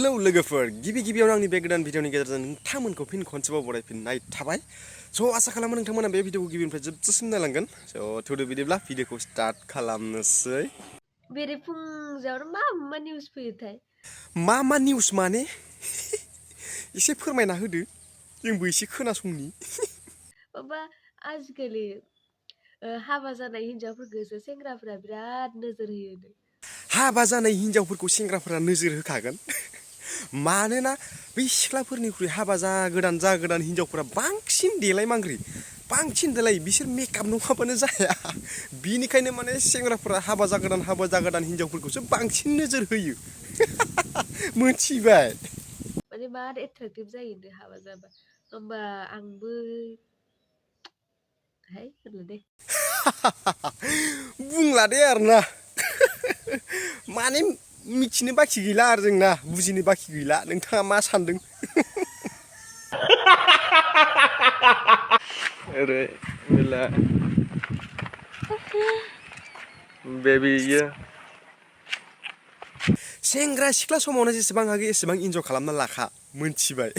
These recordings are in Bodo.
हेलौ लोगोफोर गिबियावनो आंनि बे गोदान भिडिअनि गेजेरजों नोंथांमोनखौ फिन खनसेबाव बरायफिननाय थाबाय स' आसा खालामो नोंथांमोना बे भिडिअखौ गिबिनिफ्राय जोबजासिम नायलांगोन स' थुदो बिदिब्ला भिडिअखौ स्टार्ट खालामनोसै बेरे फुंजावनो मा निउस फैयोथाय मा निउस माने एसे फोरमायना होदो जोंबो एसे खोनासंनि माबा आजिखालि हाबा जानाय हिनजावफोरखौसो सेंग्राफोरा बिराद नोजोर होयो हाबा जानाय हिनजावफोरखौ सेंग्राफोरा नोजोर होखागोन मानोना बै सिख्लाफोरनिख्रुइ हाबा जागोदान हिनजावफोरा बांसिन देलायमांग्रि बांसिन देलाय बिसोर मेकआप नङाबानो जाया बिनिखायनो माने सेंग्राफोरा हाबा जागोदान हिनजावफोरखौसो बांसिन नोजोर होयो मोनथिबाय माने मार एट्राक्टिभ जायो हाबा जाबा होमबा आंबो हाय होनला दे बुंला दे आरोना माने मिथिनो बाखि गैला आरो जोंना बुजिनो बाखि गैला नोंथाङा मा सानदों अरे मिला बेबी ये सेंग्रा सिख्ला समावनो जेसेबां हागौ एसेबां इन्जय खालामना लाखा मोनथिबाय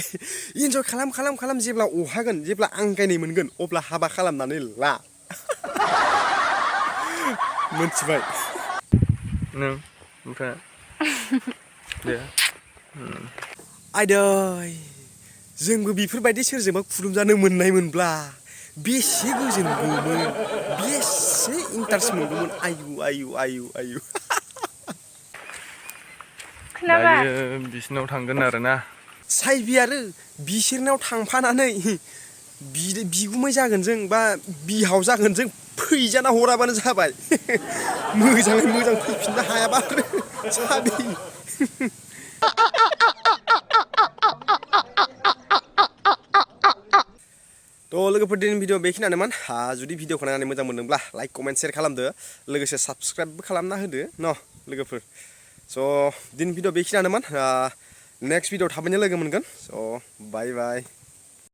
इन्जय खालाम जेब्ला अहागोन जेब्ला आंगायनाय मोनगोन अब्ला हाबा खालामनानै ला मोनथिबाय नों ओमफ्राय दे आयदै जोंबो बेफोरबायदि सोरजोंबा खुलुमजानो मोननायमोनब्ला बेसे गोजोनगौमोन बेसे इन्टारेस्ट मोनगौमोन आयु दायो बिसिनाव थांगोन आरोना साइबि आरो बिसोरनाव थांफानानै बिगुमै जागोन जों बा बिहाव जागोन जों फैजाना हराबानो जाबाय मोजाङै मोजां फैफिननो हायाबा साबि थ' लोगोफोर दिनैनि भिडिअ बेखिनियानोमोन जुदि भिडिअखौ नायनानै मोजां मोनदोंब्ला लाइक कमेन्ट शेयार खालामदो लोगोसे साबस्क्राइबबो खालामना होदो न लोगोफोर स' दिनैनि भिडिअ बेखिनियानोमोन नेक्स्ट भिडिअ थाबैनो लोगो मोनगोन स' बाय